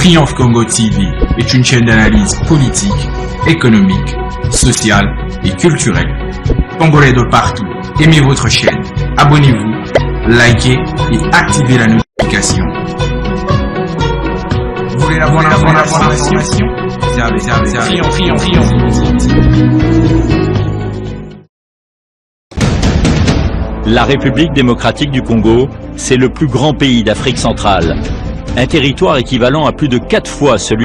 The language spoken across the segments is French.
Triomphe Congo TV est une chaîne d'analyse politique, économique, sociale et culturelle. Congolais de partout, aimez votre chaîne, abonnez-vous, likez et activez la notification. Vous voulez la bonne information? Triomphe. La République démocratique du Congo, c'est le plus grand pays d'Afrique centrale. Un territoire équivalent à plus de 4 fois celui...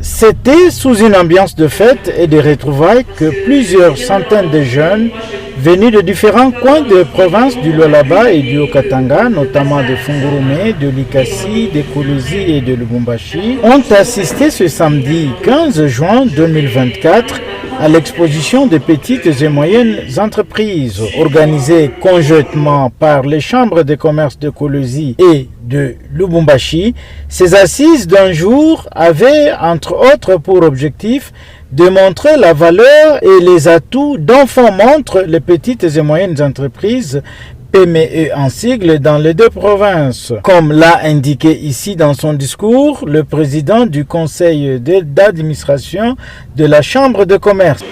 C'était sous une ambiance de fête et de retrouvailles que plusieurs centaines de jeunes venus de différents coins des provinces du Lualaba et du Haut-Katanga, notamment de Fungurume, de Likasi, de Kolwezi et de Lubumbashi, ont assisté ce samedi 15 juin 2024 à l'exposition des petites et moyennes entreprises organisée conjointement par les chambres de commerce de Kolwezi et de Lubumbashi. Ces assises d'un jour avaient entre autres pour objectif de montrer la valeur et les atouts dont font montre les petites et moyennes entreprises PME en sigle dans les deux provinces. Comme l'a indiqué ici dans son discours le président du conseil d'administration de la Chambre de commerce.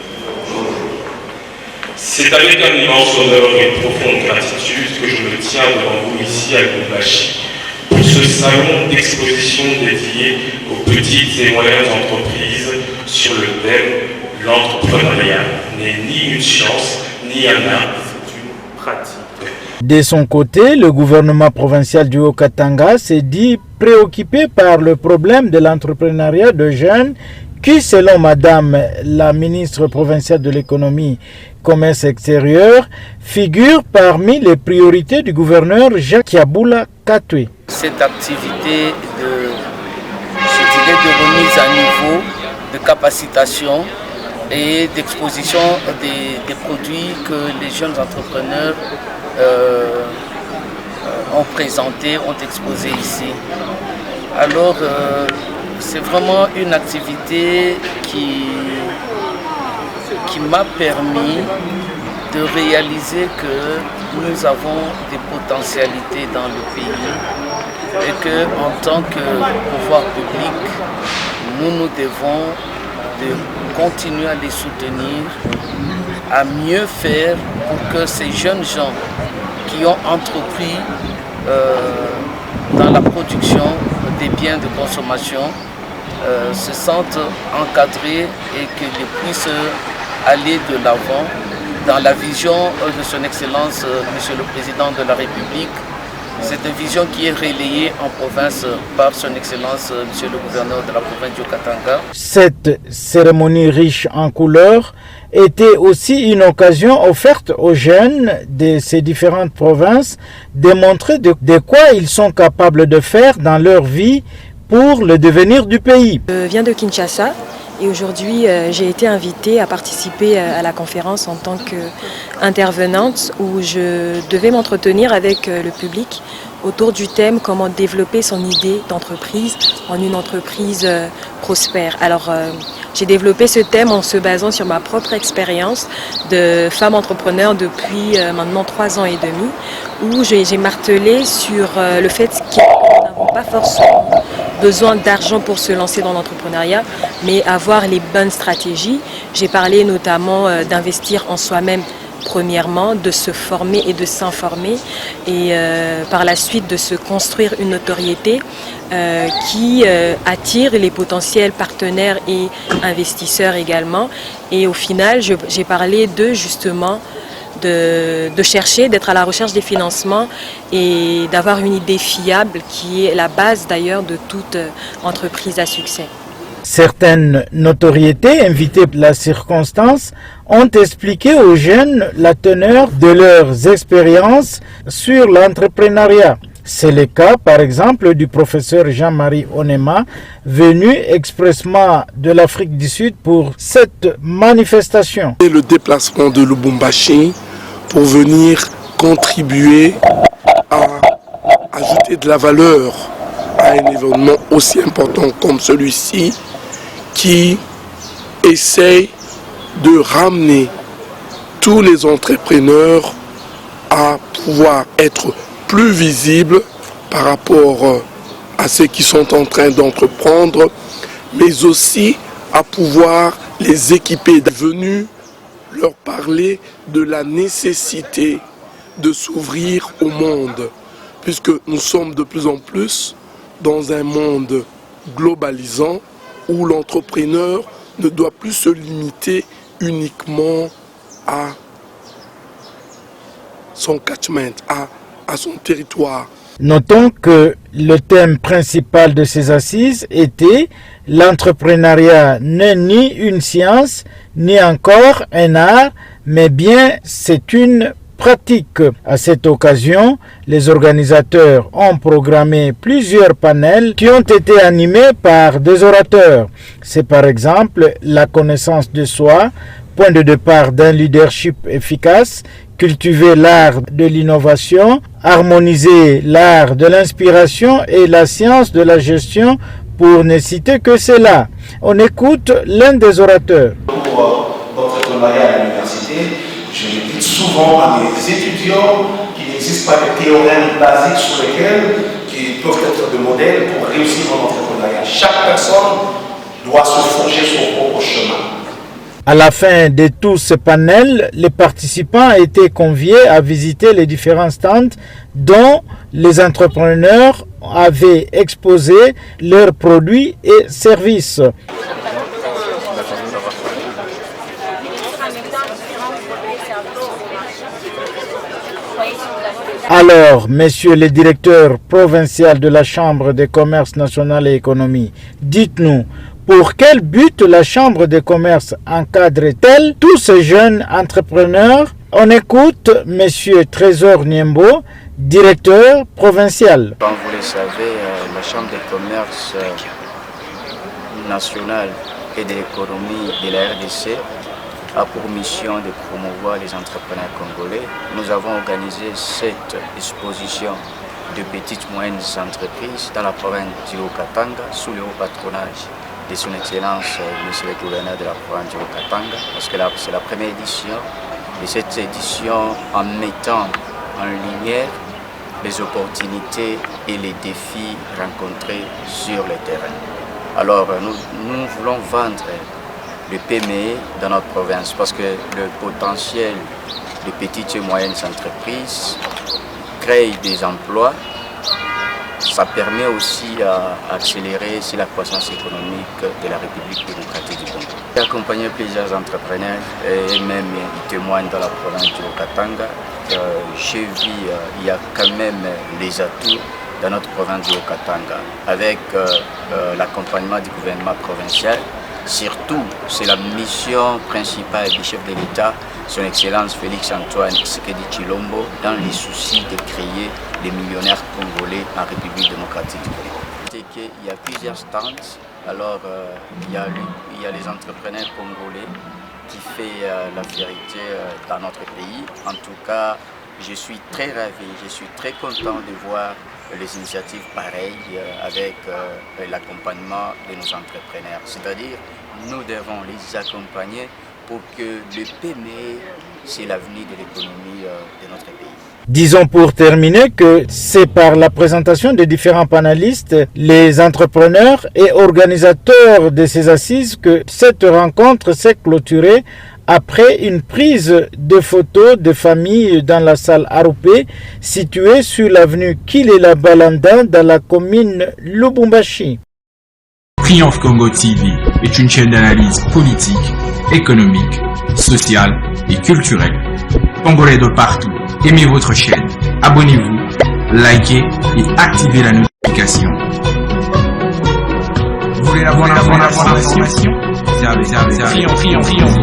C'est avec un immense honneur et une profonde gratitude que je me tiens devant vous ici à Lubumbashi pour ce salon d'exposition dédié aux petites et moyennes entreprises sur le thème « L'entrepreneuriat n'est ni une science ni un art, c'est une pratique ». De son côté, le gouvernement provincial du Haut-Katanga s'est dit préoccupé par le problème de l'entrepreneuriat de jeunes qui, selon Madame la ministre provinciale de l'économie, commerce extérieur, figure parmi les priorités du gouverneur Jacques Yaboula Katwe. Cette activité de remise à niveau, de capacitation et d'exposition des produits que les jeunes entrepreneurs ont présenté, ont exposé ici. Alors, c'est vraiment une activité qui m'a permis de réaliser que nous avons des potentialités dans le pays et que, en tant que pouvoir public, nous devons de continuer à les soutenir, à mieux faire pour que ces jeunes gens qui ont entrepris dans la production des biens de consommation se sentent encadrés et qu'ils puissent aller de l'avant dans la vision de son Excellence, Monsieur le Président de la République. C'est une vision qui est relayée en province par son Excellence, Monsieur le Gouverneur de la province du Katanga. Cette cérémonie riche en couleurs était aussi une occasion offerte aux jeunes de ces différentes provinces de montrer de quoi ils sont capables de faire dans leur vie pour le devenir du pays. Je viens de Kinshasa. Et aujourd'hui, j'ai été invitée à participer à la conférence en tant qu'intervenante où je devais m'entretenir avec le public autour du thème « Comment développer son idée d'entreprise en une entreprise prospère ». Alors, j'ai développé ce thème en se basant sur ma propre expérience de femme entrepreneur depuis maintenant 3 ans et demi, où j'ai martelé sur le fait que nous n'avons pas forcément besoin d'argent pour se lancer dans l'entrepreneuriat, mais avoir les bonnes stratégies. J'ai parlé notamment d'investir en soi-même premièrement, de se former et de s'informer et par la suite de se construire une notoriété qui attire les potentiels partenaires et investisseurs également. Et au final, j'ai parlé justement de chercher, d'être à la recherche des financements et d'avoir une idée fiable qui est la base d'ailleurs de toute entreprise à succès. Certaines notoriétés invitées par la circonstance ont expliqué aux jeunes la teneur de leurs expériences sur l'entrepreneuriat. C'est le cas, par exemple, du professeur Jean-Marie Onema, venu expressément de l'Afrique du Sud pour cette manifestation. Et le déplacement de Lubumbashi pour venir contribuer à ajouter de la valeur à un événement aussi important comme celui-ci, qui essaye de ramener tous les entrepreneurs à pouvoir être plus visibles par rapport à ceux qui sont en train d'entreprendre, mais aussi à pouvoir les équiper. Venu leur parler de la nécessité de s'ouvrir au monde, puisque nous sommes de plus en plus dans un monde globalisant où l'entrepreneur ne doit plus se limiter uniquement à son catchment, à son territoire. Notons que le thème principal de ces assises était « L'entrepreneuriat n'est ni une science, ni encore un art, mais bien c'est une pratique ». À cette occasion, les organisateurs ont programmé plusieurs panels qui ont été animés par des orateurs. C'est par exemple la connaissance de soi, point de départ d'un leadership efficace, cultiver l'art de l'innovation, harmoniser l'art de l'inspiration et la science de la gestion, pour ne citer que cela. On écoute l'un des orateurs. Pour l'entrepreneuriat à l'université, je le dis souvent à mes étudiants qu'il n'existe pas de théorèmes basiques sur lesquels qui peuvent être des modèles pour réussir en entrepreneuriat. Chaque personne doit se forger son propre chemin. À la fin de tout ce panel, les participants étaient conviés à visiter les différents stands dont les entrepreneurs avaient exposé leurs produits et services. Alors, messieurs les directeurs provinciaux de la Chambre de commerce nationale et économie, dites-nous, pour quel but la Chambre de commerce encadre-t-elle tous ces jeunes entrepreneurs? On écoute M. Trésor Niembo, directeur provincial. Comme vous le savez, la Chambre de commerce nationale et de l'économie de la RDC a pour mission de promouvoir les entrepreneurs congolais. Nous avons organisé cette exposition de petites et moyennes entreprises dans la province du Haut-Katanga sous le haut patronage de son Excellence, Monsieur le gouverneur de la province du Haut-Katanga, parce que c'est la première édition. Et cette édition, en mettant en lumière les opportunités et les défis rencontrés sur le terrain. Alors, nous voulons vendre le PME dans notre province parce que le potentiel des petites et moyennes entreprises crée des emplois. Ça permet aussi d'accélérer la croissance économique de la République démocratique du Congo. J'ai accompagné plusieurs entrepreneurs et même ils témoignent dans la province du Haut-Katanga. J'ai vu il y a quand même les atouts dans notre province du Haut-Katanga avec l'accompagnement du gouvernement provincial. Surtout, c'est la mission principale du chef de l'État, son Excellence Félix Antoine Tshisekedi Tshilombo, dans les soucis de créer des millionnaires congolais en République démocratique du Congo. C'est qu'il y a plusieurs stands, alors il y a les entrepreneurs congolais qui font la vérité dans notre pays. En tout cas, je suis très ravi, je suis très content de voir les initiatives pareilles avec l'accompagnement de nos entrepreneurs. C'est-à-dire, nous devons les accompagner pour que le PME, c'est l'avenir de l'économie de notre pays. Disons pour terminer que c'est par la présentation des différents panélistes, les entrepreneurs et organisateurs de ces assises que cette rencontre s'est clôturée après une prise de photos de famille dans la salle Aroupé située sur l'avenue Kilela Balanda dans la commune Lubumbashi. Triomphe Congo TV est une chaîne d'analyse politique, économique, sociale et culturelle. Congolais de partout, aimez votre chaîne, abonnez-vous, likez et activez la notification. Vous voulez la bonne information? Triomphe.